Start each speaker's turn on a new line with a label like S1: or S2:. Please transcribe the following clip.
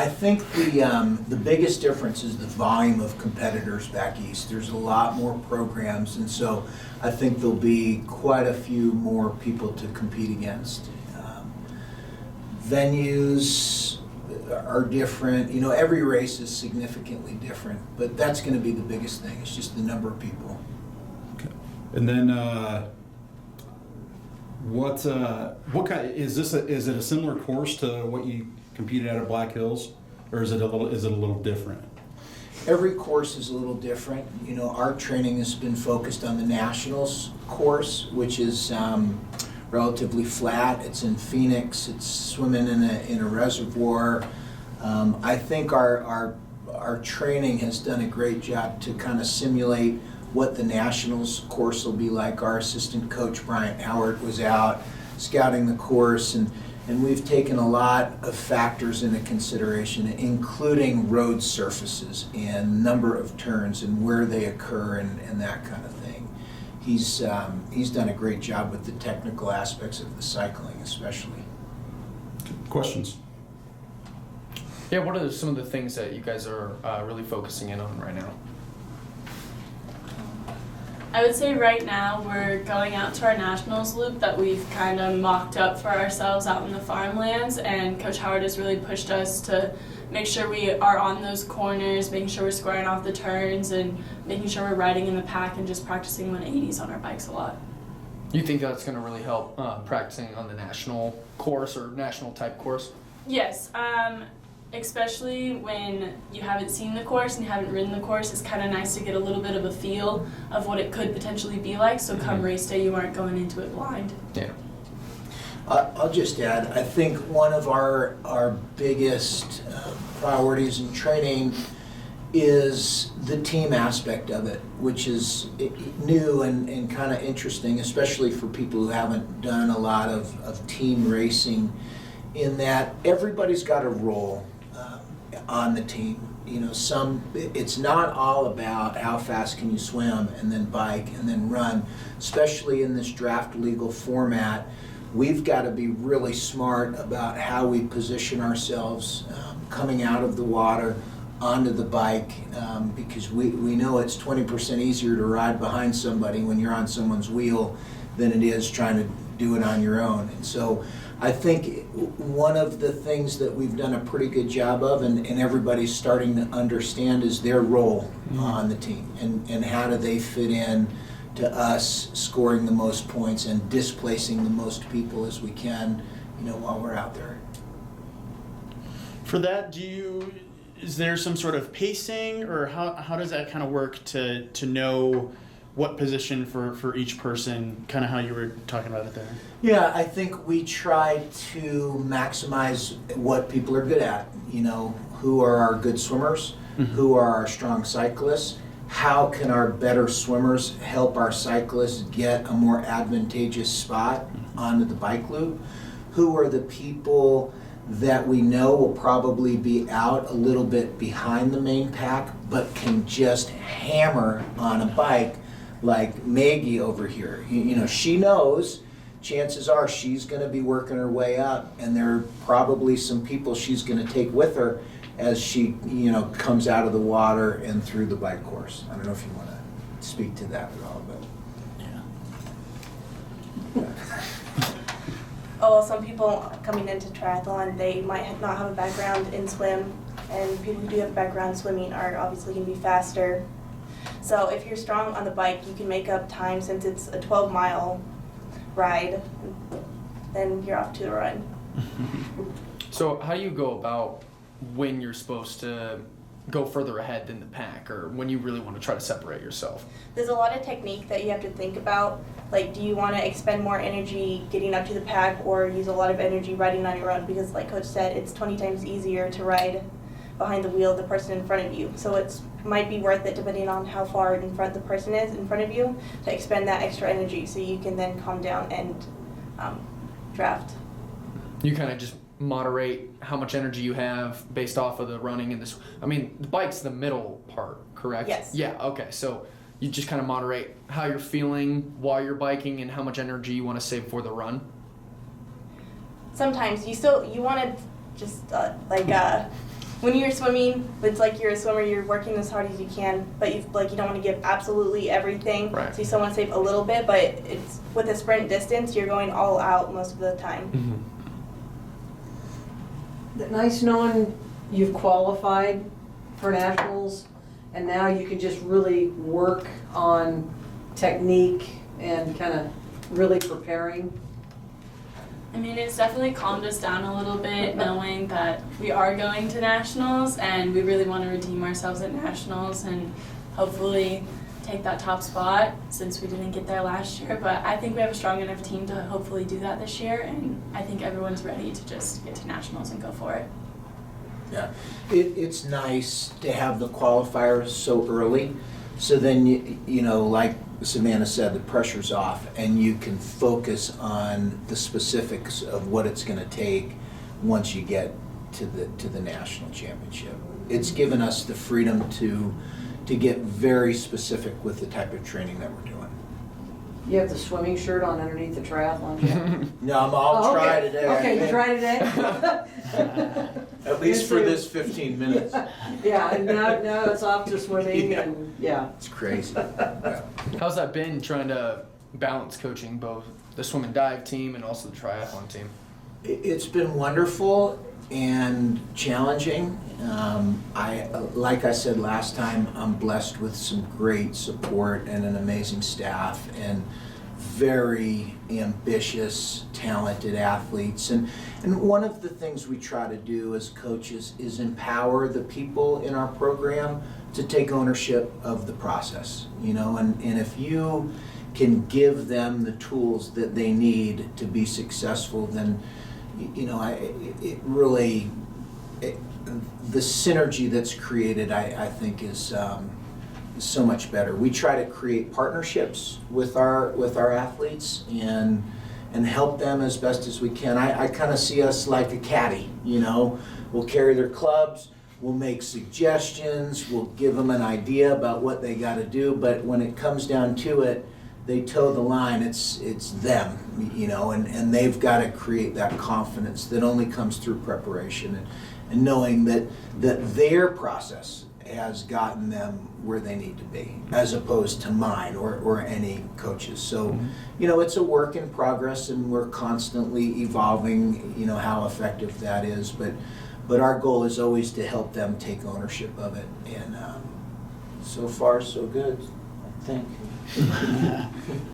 S1: I think the biggest difference is the volume of competitors back east. There's a lot more programs, and so I think there'll be quite a few more people to compete against. Venues are different. You know, every race is significantly different, but that's going to be the biggest thing. It's just the number of people.
S2: Okay. And then what kind is this? Is it a similar course to what you competed at Black Hills, or is it a little different?
S1: Every course is a little different. You know, our training has been focused on the Nationals course, which is relatively flat. It's in Phoenix. It's swimming in a reservoir. I think our training has done a great job to kind of simulate what the Nationals course will be like. Our assistant coach Bryant Howard was out scouting the course, and we've taken a lot of factors into consideration, including road surfaces and number of turns and where they occur and that kind of thing. He's done a great job with the technical aspects of the cycling, especially.
S2: Questions?
S3: Yeah, what are some of the things that you guys are really focusing in on right now?
S4: I would say right now we're going out to our nationals loop that we've kind of mocked up for ourselves out in the farmlands, and Coach Howard has really pushed us to make sure we are on those corners, making sure we're squaring off the turns, and making sure we're riding in the pack and just practicing 180s on our bikes a lot.
S3: You think that's going to really help practicing on the national course or national type course?
S4: Yes, especially when you haven't seen the course and you haven't ridden the course, it's kind of nice to get a little bit of a feel of what it could potentially be like, so come race day you aren't going into it blind.
S3: Yeah.
S1: I'll just add, I think one of our biggest priorities in training is the team aspect of it, which is new and kind of interesting, especially for people who haven't done a lot of team racing, in that everybody's got a role on the team. You know, it's not all about how fast can you swim and then bike and then run, especially in this draft legal format. We've got to be really smart about how we position ourselves coming out of the water onto the bike, because we know it's 20% easier to ride behind somebody when you're on someone's wheel than it is trying to do it on your own. And so I think one of the things that we've done a pretty good job of, and everybody's starting to understand, is their role on the team, and how do they fit in to us scoring the most points and displacing the most people as we can, you know, while we're out there.
S5: For that, is there some sort of pacing, or how does that kind of work to know what position for each person, kind of how you were talking about it there?
S1: Yeah, I think we try to maximize what people are good at. You know, who are our good swimmers, who are our strong cyclists, how can our better swimmers help our cyclists get a more advantageous spot onto the bike loop, who are the people that we know will probably be out a little bit behind the main pack but can just hammer on a bike, like Maggie over here. You know, she knows chances are she's going to be working her way up, and there are probably some people she's going to take with her as she, you know, comes out of the water and through the bike course. I don't know if you want to speak to that at all, but
S5: yeah.
S6: Oh, well, some people coming into triathlon, they might not have a background in swim, and people who do have a background in swimming are obviously going to be faster. So if you're strong on the bike, you can make up time. Since it's a 12-mile ride, then you're off to the run.
S3: So how do you go about when you're supposed to go further ahead than the pack, or when you really want to try to separate yourself?
S6: There's a lot of technique that you have to think about. Like, do you want to expend more energy getting up to the pack, or use a lot of energy riding on your own? Because like Coach said, it's 20 times easier to ride behind the wheel of the person in front of you. So it might be worth it, depending on how far in front the person is in front of you, to expend that extra energy so you can then calm down and draft.
S3: You kind of just moderate how much energy you have based off of the running and this. I mean, the bike's the middle part, correct?
S6: Yes.
S3: Yeah, okay. So you just kind of moderate how you're feeling while you're biking and how much energy you want to save for the run?
S6: Sometimes you want to just when you're swimming, it's like you're a swimmer, you're working as hard as you can, but you don't want to give absolutely everything.
S3: Right.
S6: So you still want to save a little bit, but it's with a sprint distance, you're going all out most of the time.
S7: Nice knowing you've qualified for nationals, and now you can just really work on technique and kind of really preparing.
S4: I mean, it's definitely calmed us down a little bit knowing that we are going to nationals and we really want to redeem ourselves at nationals and hopefully take that top spot since we didn't get there last year. But I think we have a strong enough team to hopefully do that this year, and I think everyone's ready to just get to nationals and go for it.
S1: Yeah, it's nice to have the qualifiers so early, so then you know, like Savanna said, the pressure's off, and you can focus on the specifics of what it's going to take once you get to the national championship. It's given us the freedom to get very specific with the type of training that we're doing.
S7: You have the swimming shirt on underneath the triathlon jacket.
S1: No, I'll
S7: Oh,
S1: try
S7: okay.
S1: today.
S7: Okay, you try today?
S1: At least for this 15 minutes.
S7: Yeah, and now it's off to swimming, and yeah.
S1: It's crazy. Yeah.
S3: How's that been trying to balance coaching both the swim and dive team and also the triathlon team?
S1: It's been wonderful and challenging. Like I said last time, I'm blessed with some great support and an amazing staff and very ambitious, talented athletes. And one of the things we try to do as coaches is empower the people in our program to take ownership of the process, you know, and if you can give them the tools that they need to be successful, then, you know, the synergy that's created, I think, is so much better. We try to create partnerships with our athletes and help them as best as we can. I kind of see us like a caddy, you know. We'll carry their clubs, we'll make suggestions, we'll give them an idea about what they got to do, but when it comes down to it, they toe the line. It's them, you know, and they've got to create that confidence that only comes through preparation and knowing that their process has gotten them where they need to be, as opposed to mine or any coaches. So, you know, it's a work in progress, and we're constantly evolving, you know, how effective that is. But our goal is always to help them take ownership of it. And so far, so good, I think.